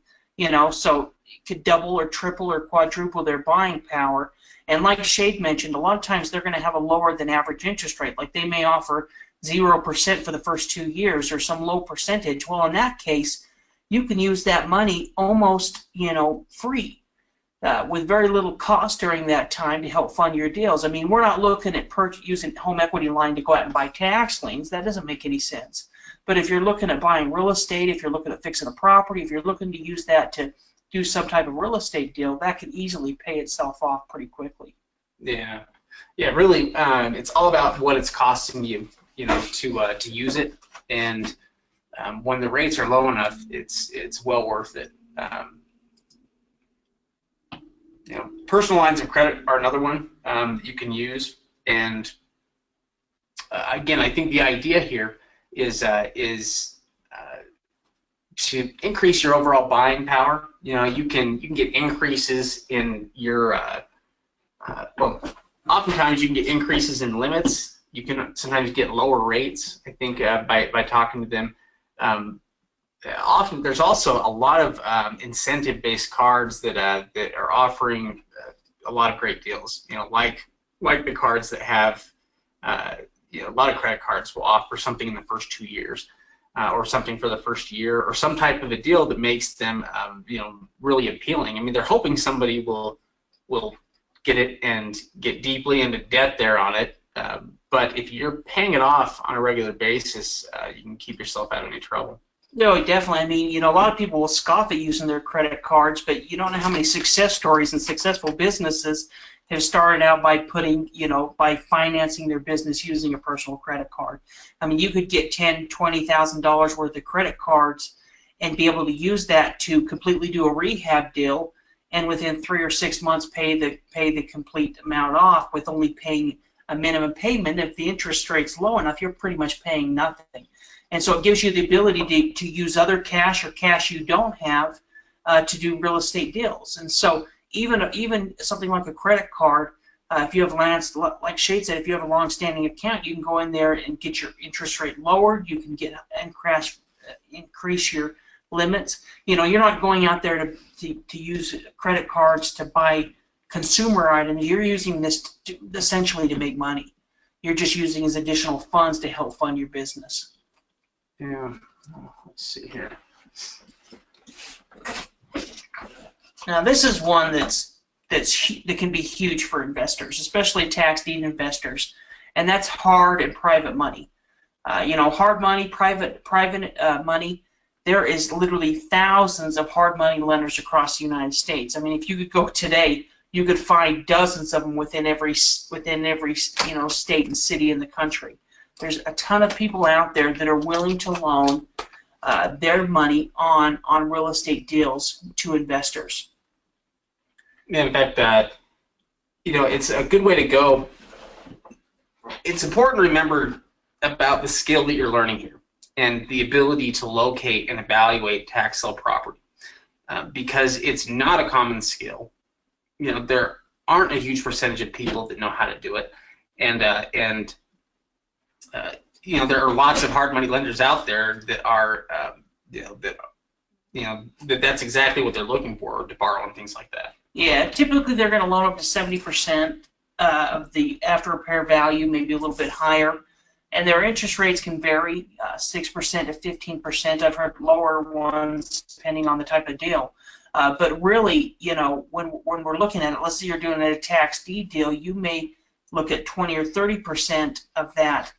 so it could double or triple or quadruple their buying power. And like Shade mentioned, a lot of times they're going to have a lower than average interest rate. Like they may offer 0% for the first 2 years or some low percentage. Well, in that case, you can use that money almost, free with very little cost during that time to help fund your deals. I mean, we're not looking at using home equity line to go out and buy tax liens. That doesn't make any sense. But if you're looking at buying real estate, if you're looking at fixing a property, if you're looking to use that to do some type of real estate deal, that can easily pay itself off pretty quickly. Yeah, yeah. Really, it's all about what it's costing you, to use it, and when the rates are low enough, it's well worth it. Personal lines of credit are another one that you can use, and again, I think the idea here is to increase your overall buying power. You can get increases in your well, oftentimes you can get increases in limits. You can sometimes get lower rates, I think, by talking to them. Often there's also a lot of incentive-based cards that are offering a lot of great deals. Like the cards that have a lot of credit cards will offer something in the first 2 years, or something for the first year, or some type of a deal that makes them really appealing. I mean, they're hoping somebody will get it and get deeply into debt there on it. But if you're paying it off on a regular basis, you can keep yourself out of any trouble. No, definitely. I mean, a lot of people will scoff at using their credit cards, but you don't know how many success stories and successful businesses have started out by by financing their business using a personal credit card. I mean, you could get $10,000, $20,000 worth of credit cards and be able to use that to completely do a rehab deal, and within 3 or 6 months pay the complete amount off with only paying a minimum payment. If the interest rate's low enough, you're pretty much paying nothing. And so it gives you the ability to use other cash or cash you don't have to do real estate deals. And so even something like a credit card, if you have like Shade said, if you have a long-standing account, you can go in there and get your interest rate lowered. You can increase your limits. You're not going out there to use credit cards to buy consumer items. You're using this essentially to make money. You're just using as additional funds to help fund your business. Yeah, let's see here. Now this is one that can be huge for investors, especially tax deed investors, and that's hard and private money. Hard money, private money. There is literally thousands of hard money lenders across the United States. I mean, if you could go today, you could find dozens of them within every state and city in the country. There's a ton of people out there that are willing to loan their money on real estate deals to investors. Yeah, in fact, it's a good way to go. It's important to remember about the skill that you're learning here and the ability to locate and evaluate tax sale property, because it's not a common skill. There aren't a huge percentage of people that know how to do it, and there are lots of hard money lenders out there that are that's exactly what they're looking for, to borrow and things like that. Yeah, typically they're going to loan up to 70% of the after repair value, maybe a little bit higher, and their interest rates can vary, 6% to 15%. I've heard lower ones depending on the type of deal. But really, when we're looking at it, let's say you're doing a tax deed deal, you may look at 20 or 30% of that.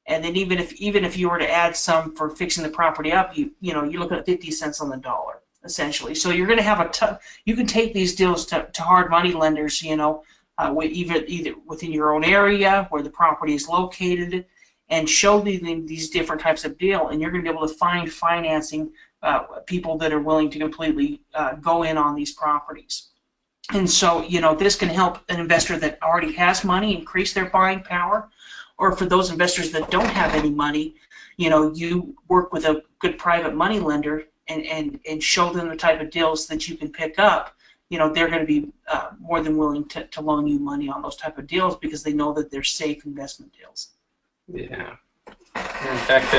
And then even if you were to add some for fixing the property up, you're looking at 50 cents on the dollar, essentially. So you're going to have you can take these deals to hard money lenders, either within your own area where the property is located, and show them these different types of deal, and you're going to be able to find financing people that are willing to completely go in on these properties. And so this can help an investor that already has money increase their buying power. Or for those investors that don't have any money, you work with a good private money lender and show them the type of deals that you can pick up. They're going to be more than willing to loan you money on those type of deals because they know that they're safe investment deals. Yeah. In fact,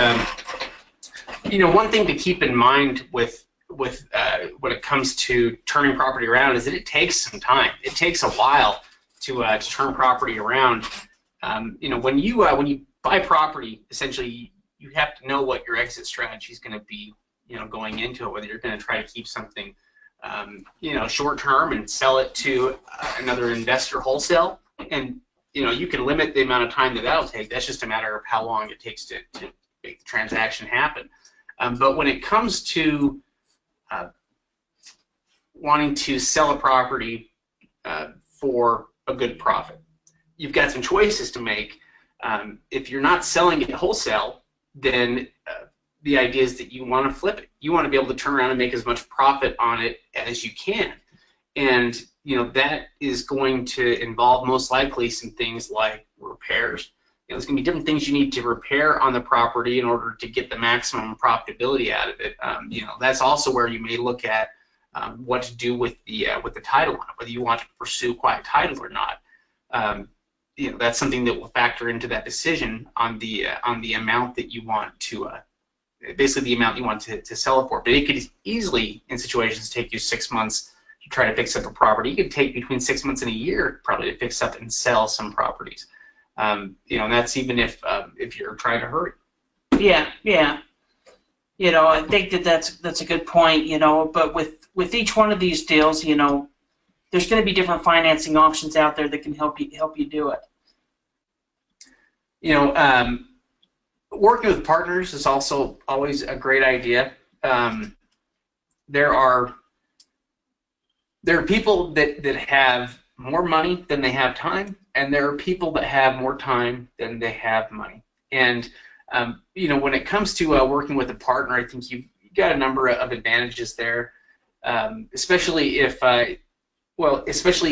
one thing to keep in mind with when it comes to turning property around is that it takes some time. It takes a while to turn property around. When you buy property, essentially you have to know what your exit strategy is going to be, going into it, whether you're going to try to keep something, short term and sell it to another investor wholesale, and you can limit the amount of time that'll take. That's just a matter of how long it takes to make the transaction happen. But when it comes to wanting to sell a property for a good profit. You've got some choices to make. If you're not selling it wholesale, then the idea is that you want to flip it. You want to be able to turn around and make as much profit on it as you can. And that is going to involve most likely some things like repairs. There's going to be different things you need to repair on the property in order to get the maximum profitability out of it. That's also where you may look at what to do with the title on it, whether you want to pursue quiet title or not. That's something that will factor into that decision on the amount that you want to, basically the amount you want to sell it for. But it could easily, in situations, take you 6 months to try to fix up a property. It could take between 6 months and a year probably to fix up and sell some properties. And that's even if you're trying to hurry. Yeah. I think that's a good point. But with each one of these deals, there's going to be different financing options out there that can help you do it. Working with partners is also always a great idea. There are people that have more money than they have time, and there are people that have more time than they have money. And when it comes to working with a partner, I think you've got a number of advantages there, especially if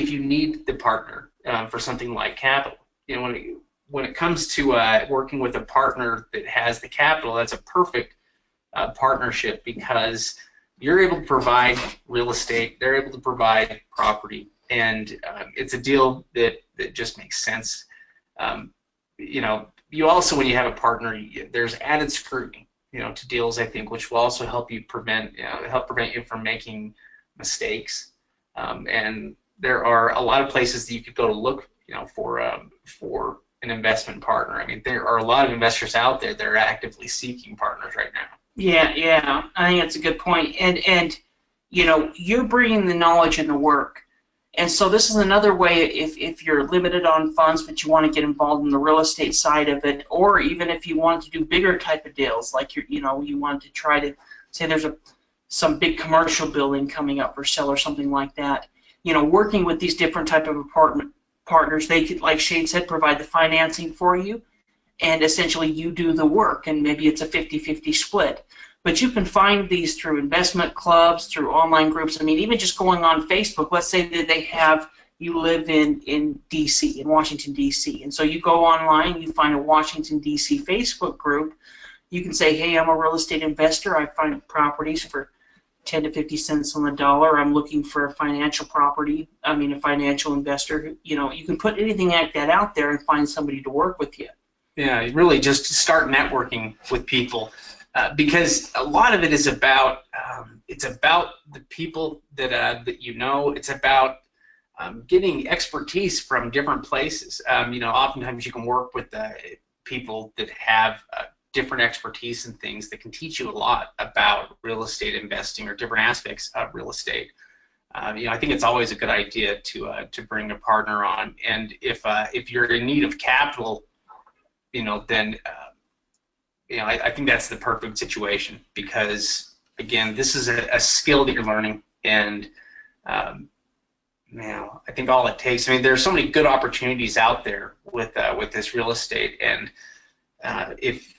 you need the partner for something like capital. When it comes to working with a partner that has the capital, that's a perfect partnership, because you're able to provide real estate, they're able to provide property, and it's a deal that just makes sense. You also, when you have a partner, there's added scrutiny, to deals, I think, which will also help prevent you from making mistakes. And there are a lot of places that you could go to look, for an investment partner. I mean, there are a lot of investors out there that are actively seeking partners right now. Yeah, I think that's a good point. And you're bringing the knowledge and the work. And so this is another way, if you're limited on funds but you want to get involved in the real estate side of it, or even if you want to do bigger type of deals, like you want to try to say there's some big commercial building coming up for sale or something like that. Working with these different type of apartment partners, they could, like Shane said, provide the financing for you, and essentially you do the work, and maybe it's a 50-50 split. But you can find these through investment clubs, through online groups. I mean, even just going on Facebook, let's say that you live in D.C., in Washington, D.C., and so you go online, you find a Washington, D.C. Facebook group. You can say, hey, I'm a real estate investor. I find properties for 10 to 50 cents on the dollar. I'm looking for a financial investor. You can put anything like that out there and find somebody to work with you. Yeah, really just start networking with people, because a lot of it is about the people that It's about getting expertise from different places. Oftentimes you can work with people that have different expertise in things that can teach you a lot about real estate investing or different aspects of real estate. I think it's always a good idea to bring a partner on, and if you're in need of capital, then I think that's the perfect situation, because again, this is a skill that you're learning, and I think all it takes. I mean, there's so many good opportunities out there with this real estate, and if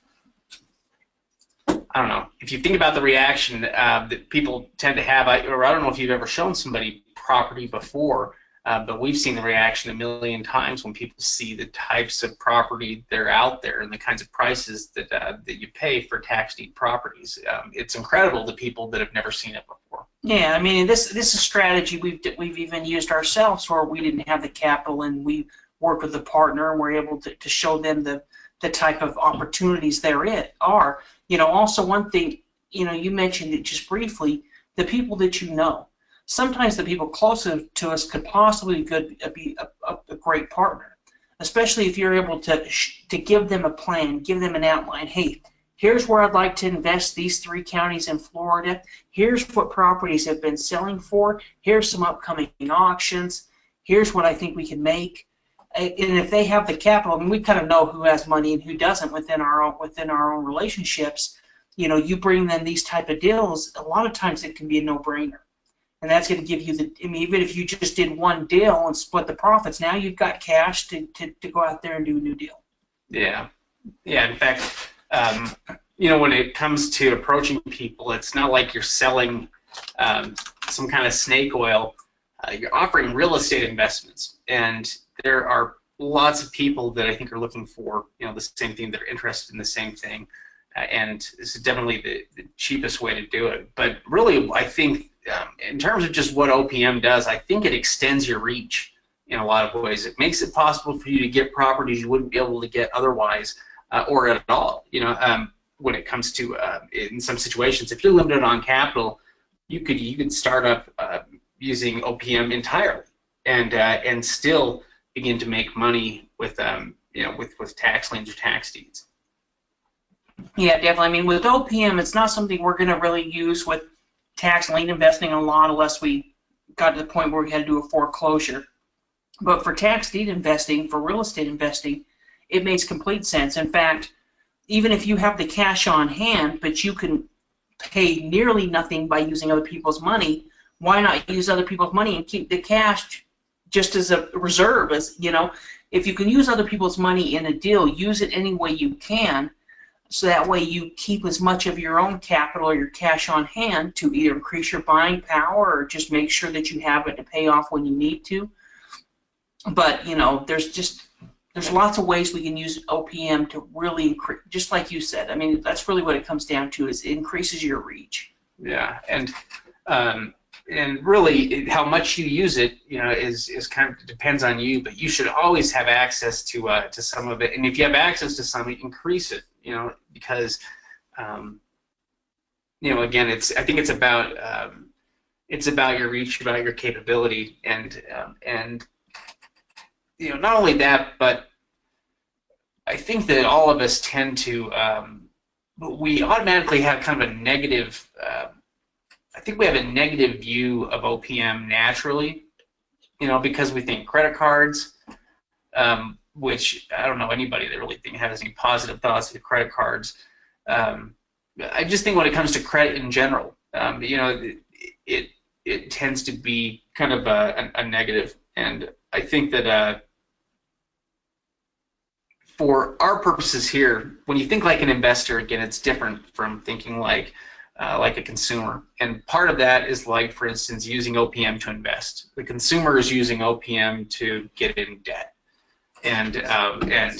you think about the reaction that people tend to have, or I don't know if you've ever shown somebody property before, but we've seen the reaction a million times when people see the types of property that are out there and the kinds of prices that you pay for tax deed properties. It's incredible to people that have never seen it before. Yeah, I mean, this is a strategy we've even used ourselves, where we didn't have the capital and we worked with a partner and we're able to show them the type of opportunities there are. Also one thing, you mentioned it just briefly, the people that you know. Sometimes the people closest to us could possibly be a great partner, especially if you're able to give them a plan, give them an outline. Hey, here's where I'd like to invest these 3 counties in Florida. Here's what properties have been selling for. Here's some upcoming auctions. Here's what I think we can make. And if they have the capital, I mean, we kind of know who has money and who doesn't within our own relationships. You bring them these type of deals. A lot of times it can be a no-brainer. and that's going to give you the. I mean, even if you just did one deal and split the profits, now you've got cash to go out there and do a new deal. Yeah, yeah. In fact, when it comes to approaching people, it's not like you're selling some kind of snake oil. You're offering real estate investments, and there are lots of people that I think are looking for the same thing, that are interested in the same thing, and this is definitely the cheapest way to do it. But really, I think in terms of just what OPM does, I think it extends your reach in a lot of ways. It makes it possible for you to get properties you wouldn't be able to get otherwise, or at all. When it comes to in some situations, if you're limited on capital, you could start up using OPM entirely, and still begin to make money with with tax liens or tax deeds. Yeah, definitely. I mean, with OPM, it's not something we're going to really use with tax lien investing a lot, unless we got to the point where we had to do a foreclosure. But for tax deed investing, for real estate investing, it makes complete sense. In fact, even if you have the cash on hand, but you can pay nearly nothing by using other people's money, why not use other people's money and keep the cash just as a reserve? As if you can use other people's money in a deal, use it any way you can, so that way you keep as much of your own capital or your cash on hand to either increase your buying power or just make sure that you have it to pay off when you need to. But there's lots of ways we can use OPM to really increase, just like you said. I mean, that's really what it comes down to, is it increases your reach. Yeah, and really how much you use it, is kind of depends on you. But you should always have access to some of it, and if you have access to some, increase it. Because again, I think it's about your reach, about your capability, and not only that, but I think that all of us tend to we automatically have kind of a negative. I think we have a negative view of OPM naturally, because we think credit cards, which I don't know anybody that really has any positive thoughts of credit cards. I just think when it comes to credit in general, it tends to be kind of a negative, and I think that for our purposes here, when you think like an investor, again, it's different from thinking like a consumer. And part of that is, like, for instance, using OPM to invest. The consumer is using OPM to get in debt. And I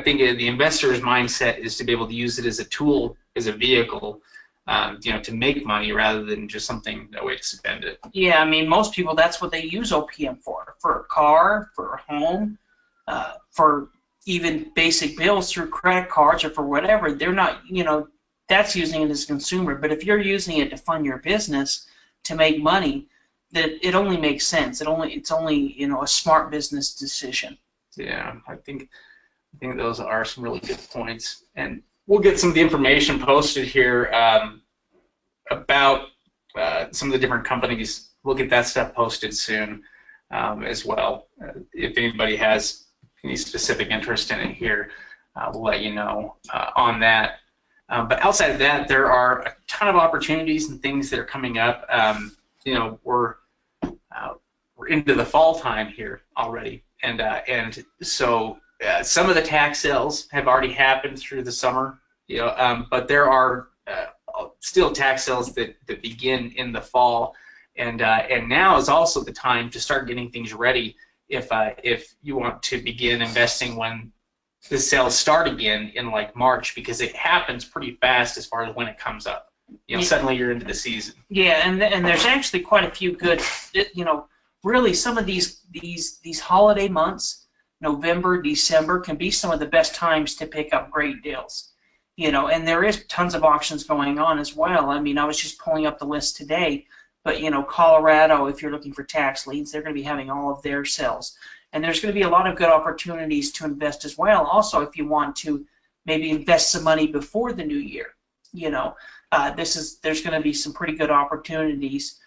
think the investor's mindset is to be able to use it as a tool, as a vehicle, to make money rather than just a way to spend it. Yeah, I mean, most people, that's what they use OPM for a car, for a home, for even basic bills through credit cards or for whatever. They're not, that's using it as a consumer. But if you're using it to fund your business, to make money, that it only makes sense. It's only a smart business decision. Yeah, I think those are some really good points, and we'll get some of the information posted here about some of the different companies. We'll get that stuff posted soon as well. If anybody has any specific interest in it here, we'll let you know on that. But outside of that, there are a ton of opportunities and things that are coming up. We're into the fall time here already, and so some of the tax sales have already happened through the summer, but there are still tax sales that begin in the fall, and now is also the time to start getting things ready if you want to begin investing when the sales start again in like March, because it happens pretty fast as far as when it comes up. Suddenly you're into the season. Yeah, and there's actually quite a few good, really some of these holiday months, November, December, can be some of the best times to pick up great deals. And there is tons of auctions going on as well. I mean, I was just pulling up the list today, but Colorado, if you're looking for tax liens, they're going to be having all of their sales. And there's going to be a lot of good opportunities to invest as well. Also, if you want to maybe invest some money before the new year, there's going to be some pretty good opportunities.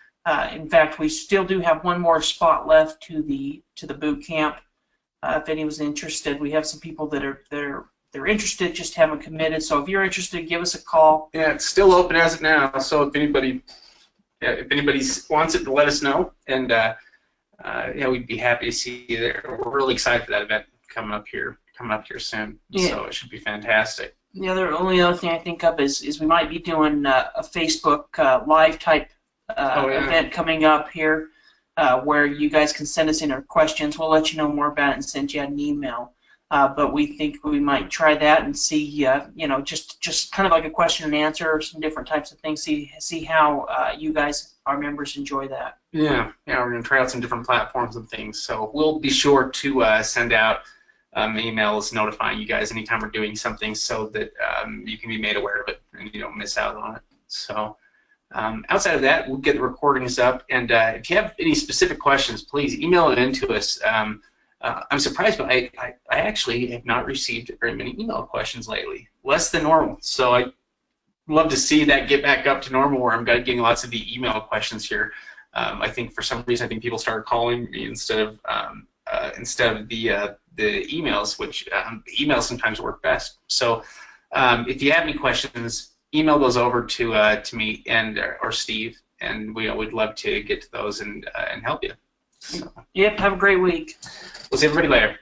In fact, we still do have one more spot left to the boot camp. If anyone's interested, we have some people that they're interested, just haven't committed. So if you're interested, give us a call. Yeah, it's still open as of now. So if anybody yeah, if anybody wants it, to let us know, and yeah, we'd be happy to see you there. We're really excited for that event coming up here soon. Yeah. So it should be fantastic. The only other thing I think of is we might be doing a Facebook live type event coming up here where you guys can send us in our questions. We'll let you know more about it and send you an email. But we think we might try that and see, you know, just kind of like a question and answer, or some different types of things. See how you guys, our members, enjoy that. Yeah, we're going to try out some different platforms and things. So we'll be sure to send out emails notifying you guys anytime we're doing something, so that you can be made aware of it and you don't miss out on it. So outside of that, we'll get the recordings up, and if you have any specific questions, please email it in to us. I'm surprised, but I actually have not received very many email questions lately, less than normal. So I'd love to see that get back up to normal, where I'm getting lots of the email questions here. I think for some reason, I think people started calling me instead of the emails, which emails sometimes work best. So if you have any questions, email those over to me and or Steve, and we'd love to get to those and help you. So. Yep. Have a great week. We'll see everybody later.